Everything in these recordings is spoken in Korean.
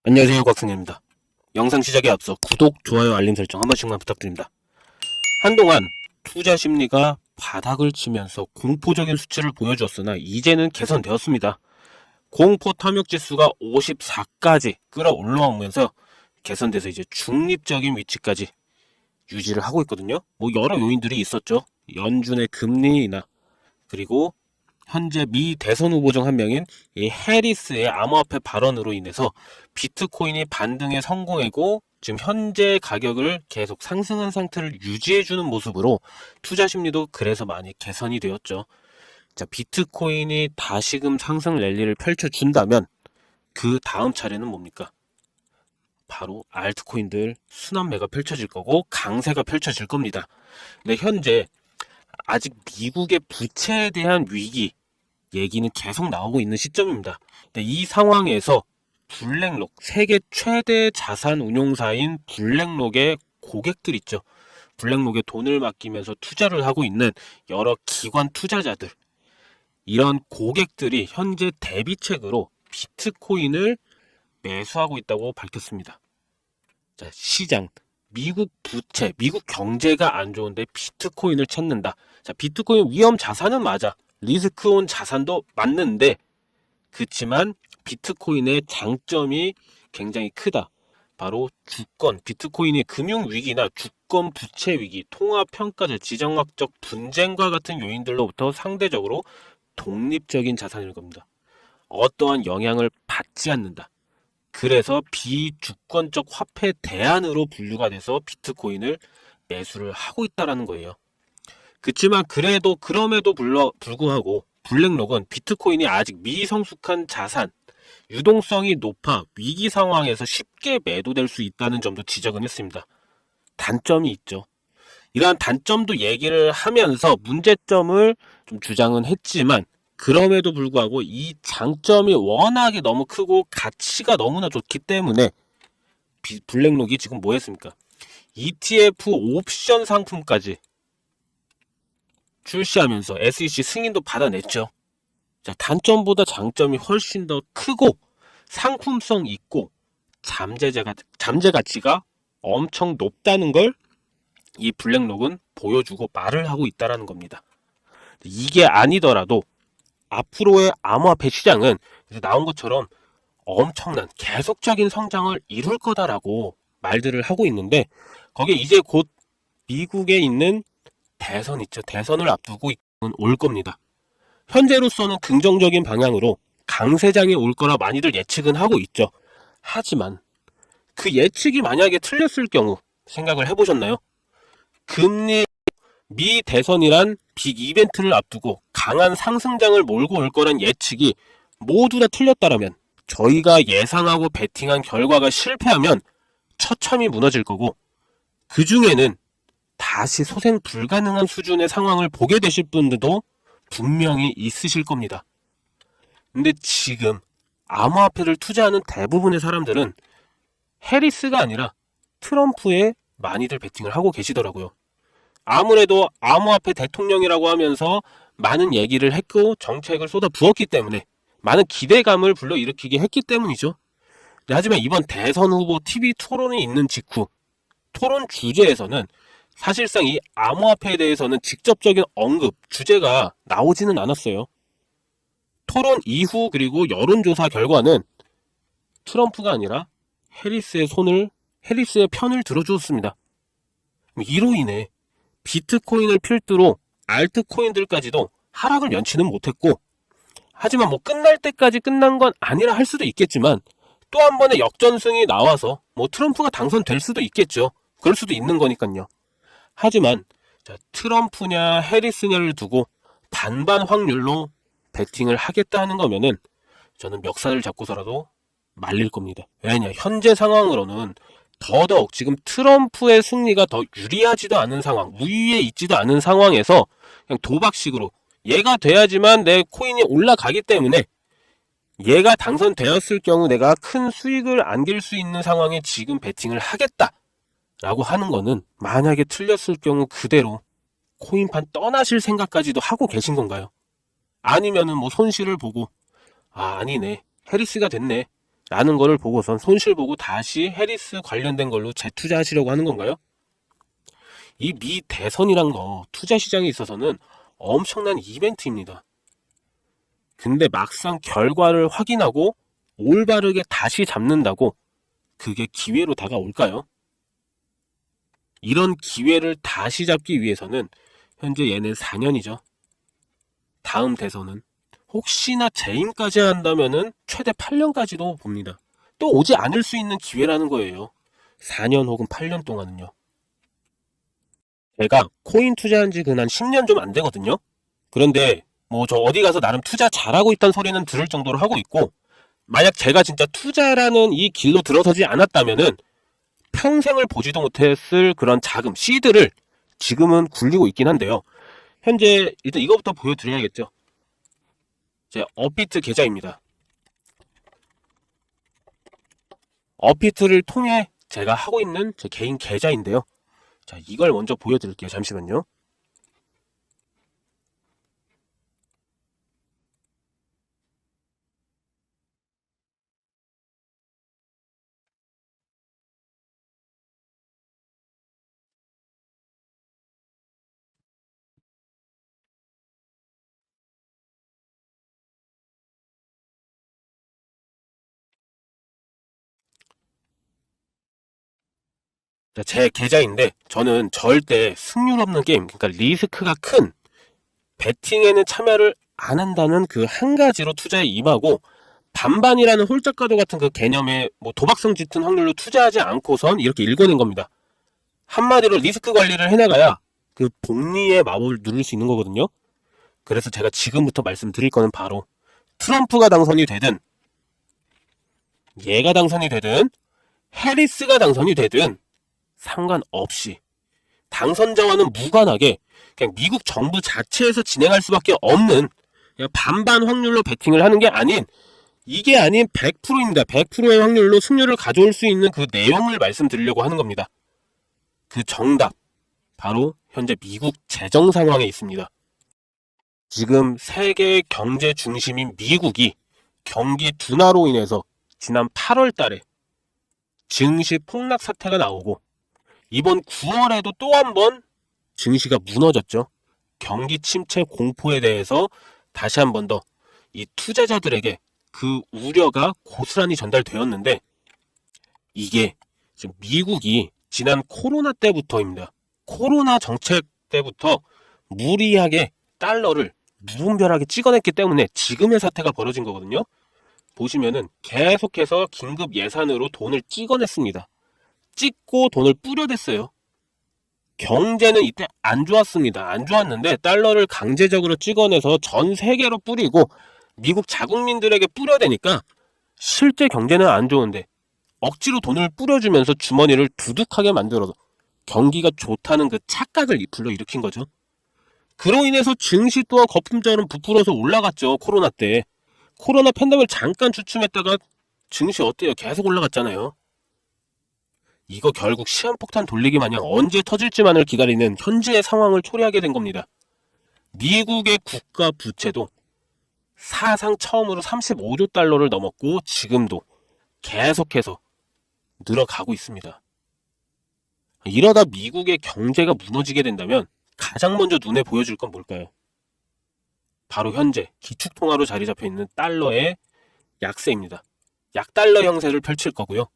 안녕하세요, 곽승현입니다. 영상 시작에 앞서 구독, 좋아요, 알림 설정 한 번씩만 부탁드립니다. 한동안 투자 심리가 바닥을 치면서 공포적인 수치를 보여주었으나 이제는 개선되었습니다. 공포 탐욕 지수가 54까지 끌어올라오면서 개선돼서 이제 중립적인 위치까지 유지를 하고 있거든요. 뭐 여러 요인들이 있었죠. 연준의 금리 인하, 그리고 현재 미 대선 후보 중 한 명인 이 해리스의 암호화폐 발언으로 인해서 비트코인이 반등에 성공하고 지금 현재 가격을 계속 상승한 상태를 유지해주는 모습으로 투자 심리도 그래서 많이 개선이 되었죠. 자, 비트코인이 다시금 상승 랠리를 펼쳐준다면 그 다음 차례는 뭡니까? 바로 알트코인들 순환매가 펼쳐질 거고 강세가 펼쳐질 겁니다. 근데 현재 아직 미국의 부채에 대한 위기 얘기는 계속 나오고 있는 시점입니다. 근데 이 상황에서 블랙록, 세계 최대 자산 운용사인 블랙록의 고객들 있죠. 블랙록에 돈을 맡기면서 투자를 하고 있는 여러 기관 투자자들, 이런 고객들이 현재 대비책으로 비트코인을 매수하고 있다고 밝혔습니다. 자, 시장, 미국 부채, 미국 경제가 안 좋은데 비트코인을 찾는다. 자, 비트코인 위험 자산은 맞아. 리스크온 자산도 맞는데, 그렇지만 비트코인의 장점이 굉장히 크다. 바로 주권, 비트코인의 금융위기나 주권 부채 위기, 통화평가제, 지정학적 분쟁과 같은 요인들로부터 상대적으로 독립적인 자산일 겁니다. 어떠한 영향을 받지 않는다. 그래서 비주권적 화폐 대안으로 분류가 돼서 비트코인을 매수를 하고 있다는 거예요. 그렇지만 그럼에도 불구하고 블랙록은 비트코인이 아직 미성숙한 자산, 유동성이 높아 위기 상황에서 쉽게 매도될 수 있다는 점도 지적은 했습니다. 단점이 있죠. 이러한 단점도 얘기를 하면서 문제점을 좀 주장은 했지만, 그럼에도 불구하고 이 장점이 워낙에 너무 크고 가치가 너무나 좋기 때문에 블랙록이 지금 뭐 했습니까? ETF 옵션 상품까지 출시하면서 SEC 승인도 받아냈죠. 자, 단점보다 장점이 훨씬 더 크고 상품성 있고 잠재 가치가 엄청 높다는 걸 이 블랙록은 보여주고 말을 하고 있다는 겁니다. 이게 아니더라도 앞으로의 암호화폐 시장은 나온 것처럼 엄청난 계속적인 성장을 이룰 거다라고 말들을 하고 있는데, 거기에 이제 곧 미국에 있는 대선 있죠. 대선을 앞두고 올 겁니다. 현재로서는 긍정적인 방향으로 강세장이 올 거라 많이들 예측은 하고 있죠. 하지만 그 예측이 만약에 틀렸을 경우 생각을 해보셨나요? 미 대선이란 빅 이벤트를 앞두고 강한 상승장을 몰고 올 거란 예측이 모두 다 틀렸다라면, 저희가 예상하고 베팅한 결과가 실패하면 처참히 무너질 거고, 그 중에는 다시 소생 불가능한 수준의 상황을 보게 되실 분들도 분명히 있으실 겁니다. 근데 지금 암호화폐를 투자하는 대부분의 사람들은 해리스가 아니라 트럼프에 많이들 베팅을 하고 계시더라고요. 아무래도 암호화폐 대통령이라고 하면서 많은 얘기를 했고 정책을 쏟아 부었기 때문에 많은 기대감을 불러일으키게 했기 때문이죠. 하지만 이번 대선 후보 TV 토론이 있는 직후 토론 주제에서는 사실상 이 암호화폐에 대해서는 직접적인 언급, 주제가 나오지는 않았어요. 토론 이후 그리고 여론조사 결과는 트럼프가 아니라 해리스의 편을 들어주었습니다. 이로 인해 비트코인을 필두로 알트코인들까지도 하락을 면치는 못했고, 하지만 뭐 끝날 때까지 끝난 건 아니라 할 수도 있겠지만 또 한 번의 역전승이 나와서 뭐 트럼프가 당선될 수도 있겠죠. 그럴 수도 있는 거니까요. 하지만 트럼프냐 해리스냐를 두고 반반 확률로 베팅을 하겠다는 거면은 저는 멱살을 잡고서라도 말릴 겁니다. 왜냐, 현재 상황으로는 더더욱 지금 트럼프의 승리가 더 유리하지도 않은 상황, 우위에 있지도 않은 상황에서 그냥 도박식으로 얘가 돼야지만 내 코인이 올라가기 때문에 얘가 당선되었을 경우 내가 큰 수익을 안길 수 있는 상황에 지금 베팅을 하겠다라고 하는 거는, 만약에 틀렸을 경우 그대로 코인판 떠나실 생각까지도 하고 계신 건가요? 아니면은 뭐 손실을 보고 아니네, 해리스가 됐네, 라는 거를 보고선 손실 보고 다시 해리스 관련된 걸로 재투자하시려고 하는 건가요? 이 미 대선이란 거 투자 시장에 있어서는 엄청난 이벤트입니다. 근데 막상 결과를 확인하고 올바르게 다시 잡는다고 그게 기회로 다가올까요? 이런 기회를 다시 잡기 위해서는 현재 얘는 4년이죠. 다음 대선은 혹시나 재임까지 한다면은 최대 8년까지도 봅니다. 또 오지 않을 수 있는 기회라는 거예요. 4년 혹은 8년 동안은요. 제가 코인 투자한 지 근 한 10년 좀 안 되거든요. 그런데 뭐 저 어디 가서 나름 투자 잘하고 있다는 소리는 들을 정도로 하고 있고, 만약 제가 진짜 투자라는 이 길로 들어서지 않았다면은 평생을 보지도 못했을 그런 자금, 시드를 지금은 굴리고 있긴 한데요. 현재 일단 이거부터 보여드려야겠죠. 제 업비트 계좌입니다. 업비트를 통해 제가 하고 있는 제 개인 계좌인데요. 자, 이걸 먼저 보여드릴게요. 잠시만요. 자, 제 계좌인데 저는 절대 승률 없는 게임, 그러니까 리스크가 큰 베팅에는 참여를 안 한다는 그 한 가지로 투자에 임하고, 반반이라는 홀짝가도 같은 그 개념에 뭐 도박성 짙은 확률로 투자하지 않고선 이렇게 읽어낸 겁니다. 한마디로 리스크 관리를 해나가야 그 복리의 마법을 누릴 수 있는 거거든요. 그래서 제가 지금부터 말씀드릴 거는 바로 트럼프가 당선이 되든 얘가 당선이 되든 해리스가 당선이 되든 상관없이 당선자와는 무관하게 그냥 미국 정부 자체에서 진행할 수밖에 없는, 그냥 반반 확률로 베팅을 하는 게 아닌, 이게 아닌 100%입니다. 100%의 확률로 승률을 가져올 수 있는 그 내용을 말씀드리려고 하는 겁니다. 그 정답, 바로 현재 미국 재정 상황에 있습니다. 지금 세계 경제 중심인 미국이 경기 둔화로 인해서 지난 8월 달에 증시 폭락 사태가 나오고, 이번 9월에도 또 한 번 증시가 무너졌죠. 경기 침체 공포에 대해서 다시 한 번 더 이 투자자들에게 그 우려가 고스란히 전달되었는데, 이게 지금 미국이 지난 코로나 때부터입니다. 코로나 정책 때부터 무리하게 달러를 무분별하게 찍어냈기 때문에 지금의 사태가 벌어진 거거든요. 보시면은 계속해서 긴급 예산으로 돈을 찍어냈습니다. 찍고 돈을 뿌려댔어요. 경제는 이때 안 좋았습니다. 안 좋았는데 달러를 강제적으로 찍어내서 전 세계로 뿌리고 미국 자국민들에게 뿌려대니까 실제 경제는 안 좋은데 억지로 돈을 뿌려주면서 주머니를 두둑하게 만들어서 경기가 좋다는 그 착각을 불러일으킨 거죠. 그로 인해서 증시 또한 거품처럼 부풀어서 올라갔죠. 코로나 때. 코로나 팬데믹을 잠깐 주춤했다가 증시 어때요? 계속 올라갔잖아요. 이거 결국 시한폭탄 돌리기 마냥 언제 터질지만을 기다리는 현재의 상황을 초래하게 된 겁니다. 미국의 국가 부채도 사상 처음으로 35조 달러를 넘었고 지금도 계속해서 늘어가고 있습니다. 이러다 미국의 경제가 무너지게 된다면 가장 먼저 눈에 보여줄 건 뭘까요? 바로 현재 기축통화로 자리 잡혀 있는 달러의 약세입니다. 약달러 형세를 펼칠 거고요.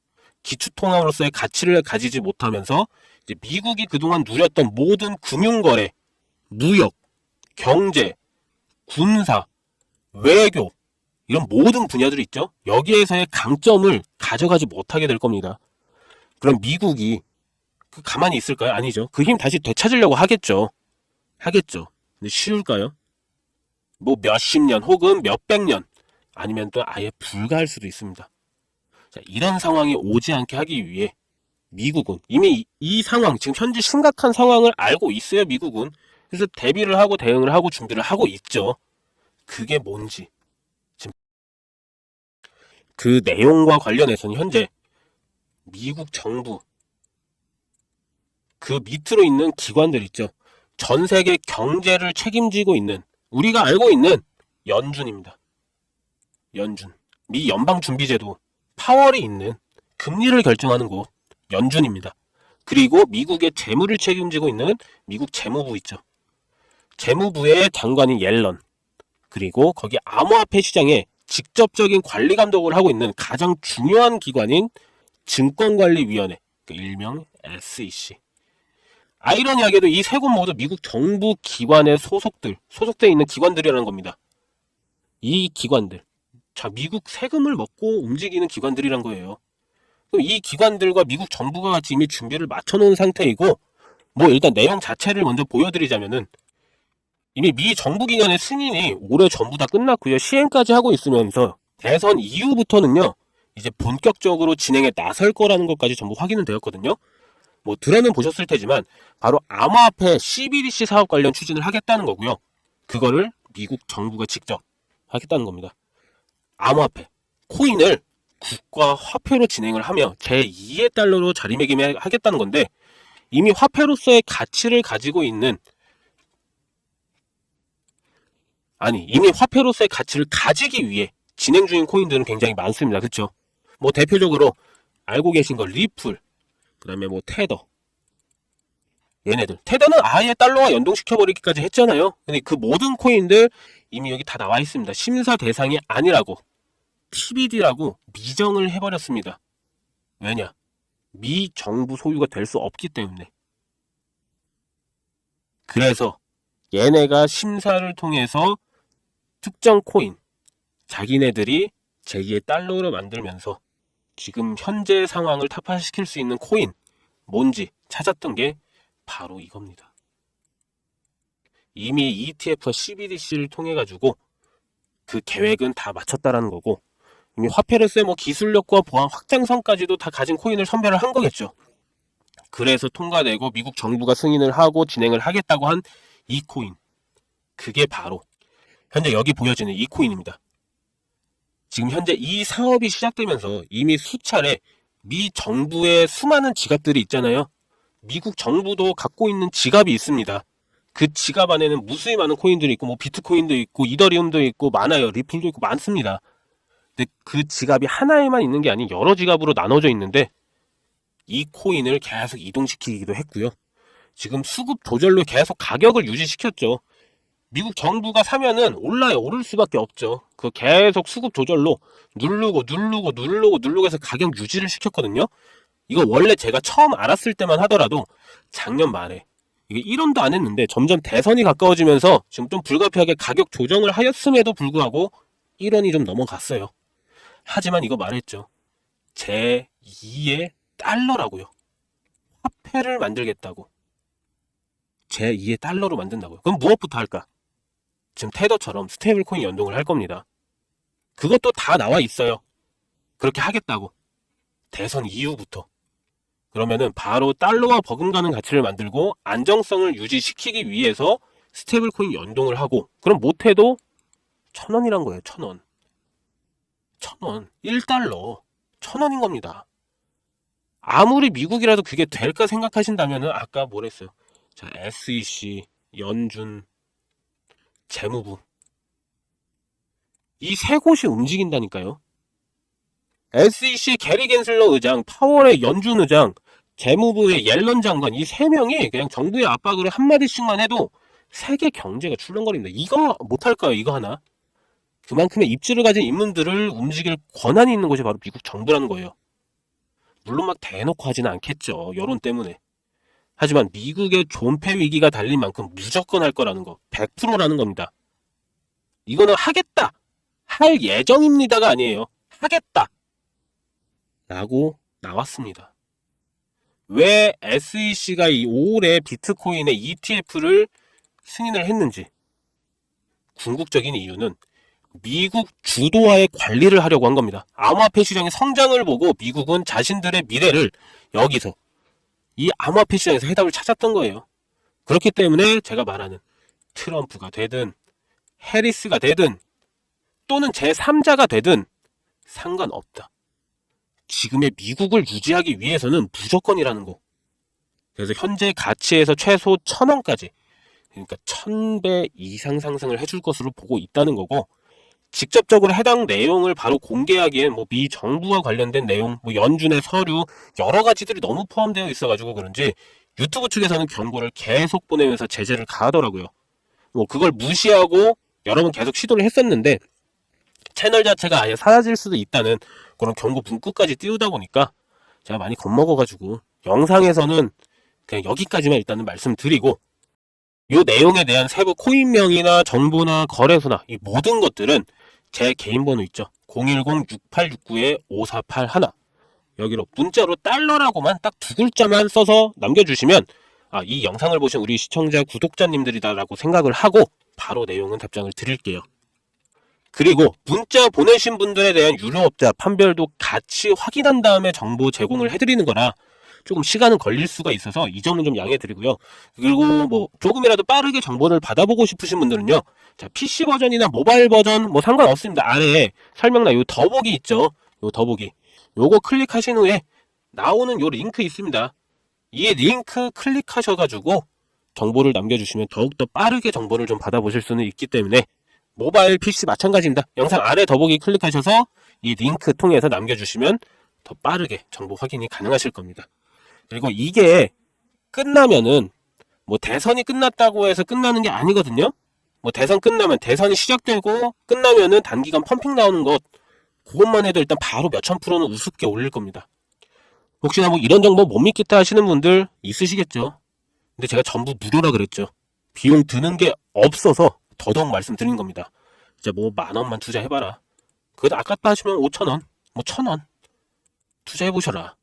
기축통화로서의 가치를 가지지 못하면서 이제 미국이 그동안 누렸던 모든 금융거래, 무역, 경제, 군사, 외교, 이런 모든 분야들이 있죠. 여기에서의 강점을 가져가지 못하게 될 겁니다. 그럼 미국이 가만히 있을까요? 아니죠. 그 힘 다시 되찾으려고 하겠죠. 근데 쉬울까요? 뭐 몇십 년 혹은 몇백 년, 아니면 또 아예 불가할 수도 있습니다. 자, 이런 상황이 오지 않게 하기 위해 미국은 이미 이 상황, 지금 현재 심각한 상황을 알고 있어요. 미국은. 그래서 대비를 하고 대응을 하고 준비를 하고 있죠. 그게 뭔지, 지금 그 내용과 관련해서는 현재 미국 정부 그 밑으로 있는 기관들 있죠. 전 세계 경제를 책임지고 있는, 우리가 알고 있는 연준입니다. 연준, 미 연방준비제도 파월이 있는 금리를 결정하는 곳 연준입니다. 그리고 미국의 재무를 책임지고 있는 미국 재무부 있죠. 재무부의 장관인 옐런, 그리고 거기 암호화폐 시장에 직접적인 관리 감독을 하고 있는 가장 중요한 기관인 증권관리위원회, 일명 SEC. 아이러니하게도 이 세 곳 모두 미국 정부 기관의 소속돼 있는 기관들이라는 겁니다. 이 기관들, 자, 미국 세금을 먹고 움직이는 기관들이란 거예요. 그럼 이 기관들과 미국 정부가 같이 이미 준비를 맞춰놓은 상태이고, 일단 내용 자체를 먼저 보여드리자면은, 이미 미 정부 기관의 승인이 올해 전부 다 끝났고요. 시행까지 하고 있으면서 대선 이후부터는요, 이제 본격적으로 진행에 나설 거라는 것까지 전부 확인은 되었거든요. 들에는 보셨을 테지만 바로 암호화폐 CBDC 사업 관련 추진을 하겠다는 거고요. 그거를 미국 정부가 직접 하겠다는 겁니다. 암호화폐, 코인을 국가 화폐로 진행을 하며 제2의 달러로 자리매김하겠다는 건데, 이미 화폐로서의 가치를 가지고 있는, 이미 화폐로서의 가치를 가지기 위해 진행 중인 코인들은 굉장히 많습니다. 그렇죠? 대표적으로 알고 계신 거 리플, 그 다음에 테더, 얘네들. 테더는 아예 달러와 연동시켜버리기까지 했잖아요. 근데 그 모든 코인들 이미 여기 다 나와 있습니다. 심사 대상이 아니라고, TBD라고 미정을 해버렸습니다. 왜냐? 미 정부 소유가 될 수 없기 때문에. 그래서 얘네가 심사를 통해서 특정 코인, 자기네들이 제2의 달러로 만들면서 지금 현재 상황을 타파시킬 수 있는 코인 뭔지 찾았던 게 바로 이겁니다. 이미 ETF와 CBDC를 통해 가지고 그 계획은 다 마쳤다라는 거고, 이미 화폐로서의 기술력과 보안 확장성까지도 다 가진 코인을 선별을 한 거겠죠. 그래서 통과되고 미국 정부가 승인을 하고 진행을 하겠다고 한 이 코인, 그게 바로 현재 여기 보여지는 이 코인입니다. 지금 현재 이 사업이 시작되면서 이미 수차례 미 정부의 수많은 지갑들이 있잖아요. 미국 정부도 갖고 있는 지갑이 있습니다. 그 지갑 안에는 무수히 많은 코인들이 있고, 비트코인도 있고, 이더리움도 있고, 많아요. 리플도 있고, 많습니다. 근데 그 지갑이 하나에만 있는 게 아닌 여러 지갑으로 나눠져 있는데, 이 코인을 계속 이동시키기도 했고요. 지금 수급 조절로 계속 가격을 유지시켰죠. 미국 정부가 사면은 오를 수밖에 없죠. 그 계속 수급 조절로 누르고 해서 가격 유지를 시켰거든요. 이거 원래 제가 처음 알았을 때만 하더라도 작년 말에 이게 1원도 안 했는데 점점 대선이 가까워지면서 지금 좀 불가피하게 가격 조정을 하였음에도 불구하고 1원이 좀 넘어갔어요. 하지만 이거 말했죠. 제2의 달러라고요. 화폐를 만들겠다고. 제2의 달러로 만든다고요. 그럼 무엇부터 할까? 지금 테더처럼 스테이블 코인 연동을 할 겁니다. 그것도 다 나와 있어요. 그렇게 하겠다고. 대선 이후부터. 그러면은 바로 달러와 버금가는 가치를 만들고 안정성을 유지시키기 위해서 스테이블 코인 연동을 하고, 그럼 못해도 1,000원이란 거예요. 1,000원. 1,000원. 1달러. 1,000원인 겁니다. 아무리 미국이라도 그게 될까 생각하신다면은 아까 뭐랬어요? 자, SEC, 연준, 재무부, 이 세 곳이 움직인다니까요. SEC 게리 겐슬러 의장, 파월의 연준 의장, 재무부의 옐런 장관, 이 세 명이 그냥 정부의 압박으로 한마디씩만 해도 세계 경제가 출렁거립니다. 이거 못할까요? 이거 하나? 그만큼의 입지를 가진 인물들을 움직일 권한이 있는 곳이 바로 미국 정부라는 거예요. 물론 막 대놓고 하지는 않겠죠. 여론 때문에. 하지만 미국의 존폐 위기가 달린 만큼 무조건 할 거라는 거, 100%라는 겁니다. 이거는 하겠다, 할 예정입니다가 아니에요. 하겠다 라고 나왔습니다. 왜 SEC가 이 올해 비트코인의 ETF를 승인을 했는지, 궁극적인 이유는 미국 주도하에 관리를 하려고 한 겁니다. 암호화폐 시장의 성장을 보고 미국은 자신들의 미래를 여기서, 이 암호화폐 시장에서 해답을 찾았던 거예요. 그렇기 때문에 제가 말하는 트럼프가 되든 해리스가 되든 또는 제3자가 되든 상관없다. 지금의 미국을 유지하기 위해서는 무조건이라는 거. 그래서 현재 가치에서 최소 1,000원까지, 그러니까 1,000배 이상 상승을 해줄 것으로 보고 있다는 거고, 직접적으로 해당 내용을 바로 공개하기엔 뭐 미 정부와 관련된 내용, 뭐 연준의 서류 여러 가지들이 너무 포함되어 있어가지고 그런지 유튜브 측에서는 경고를 계속 보내면서 제재를 가하더라고요. 뭐 그걸 무시하고 여러 번 계속 시도를 했었는데 채널 자체가 아예 사라질 수도 있다는 그런 경고 문구까지 띄우다 보니까 제가 많이 겁먹어가지고 영상에서는 그냥 여기까지만 일단은 말씀드리고, 이 내용에 대한 세부 코인명이나 정보나 거래소나 이 모든 것들은 제 개인 번호 있죠. 010-6869-5481 여기로 문자로 달러라고만 딱 두 글자만 써서 남겨주시면 이 영상을 보신 우리 시청자 구독자님들이다라고 생각을 하고 바로 내용은 답장을 드릴게요. 그리고 문자 보내신 분들에 대한 유료업자 판별도 같이 확인한 다음에 정보 제공을 해드리는 거라 조금 시간은 걸릴 수가 있어서 이 점은 좀 양해 드리고요. 그리고 뭐 조금이라도 빠르게 정보를 받아보고 싶으신 분들은요, 자, PC 버전이나 모바일 버전 뭐 상관없습니다. 아래에 설명란 요 더보기 있죠. 요 더보기 요거 클릭하신 후에 나오는 요 링크 있습니다. 이 링크 클릭하셔가지고 정보를 남겨주시면 더욱더 빠르게 정보를 좀 받아보실 수는 있기 때문에 모바일 PC 마찬가지입니다. 영상 아래 더보기 클릭하셔서 이 링크 통해서 남겨주시면 더 빠르게 정보 확인이 가능하실 겁니다. 그리고 이게 끝나면은 뭐 대선이 끝났다고 해서 끝나는 게 아니거든요. 뭐 대선 끝나면 대선이 시작되고 끝나면은 단기간 펌핑 나오는 것 그것만 해도 일단 바로 몇천 프로는 우습게 올릴 겁니다. 혹시나 뭐 이런 정보 못 믿겠다 하시는 분들 있으시겠죠. 근데 제가 전부 무료라 그랬죠. 비용 드는 게 없어서 더더욱 말씀드린 겁니다. 이제 뭐 10,000원만 투자해봐라. 그것도 아깝다 하시면 5,000원, 뭐 1,000원 투자해보셔라.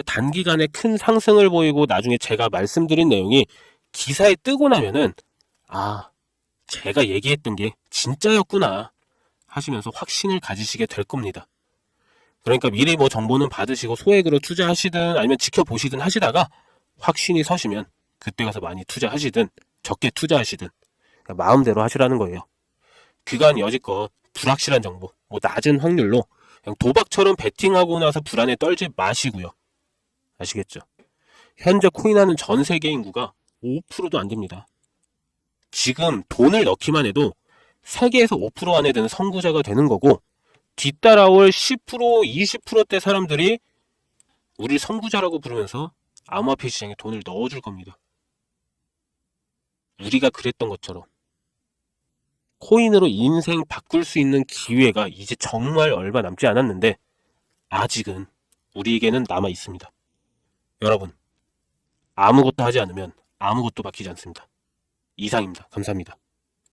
단기간에 큰 상승을 보이고 나중에 제가 말씀드린 내용이 기사에 뜨고 나면은 제가 얘기했던 게 진짜였구나 하시면서 확신을 가지시게 될 겁니다. 그러니까 미리 뭐 정보는 받으시고 소액으로 투자하시든 아니면 지켜보시든 하시다가 확신이 서시면 그때 가서 많이 투자하시든 적게 투자하시든 마음대로 하시라는 거예요. 그간 여지껏 불확실한 정보, 뭐 낮은 확률로 그냥 도박처럼 베팅하고 나서 불안에 떨지 마시고요. 아시겠죠? 현재 코인하는 전 세계 인구가 5%도 안 됩니다. 지금 돈을 넣기만 해도 세계에서 5% 안에 드는 선구자가 되는 거고, 뒤따라올 10%, 20%대 사람들이 우리 선구자라고 부르면서 암호화폐 시장에 돈을 넣어줄 겁니다. 우리가 그랬던 것처럼 코인으로 인생 바꿀 수 있는 기회가 이제 정말 얼마 남지 않았는데 아직은 우리에게는 남아 있습니다. 여러분, 아무것도 하지 않으면 아무것도 바뀌지 않습니다. 이상입니다. 감사합니다.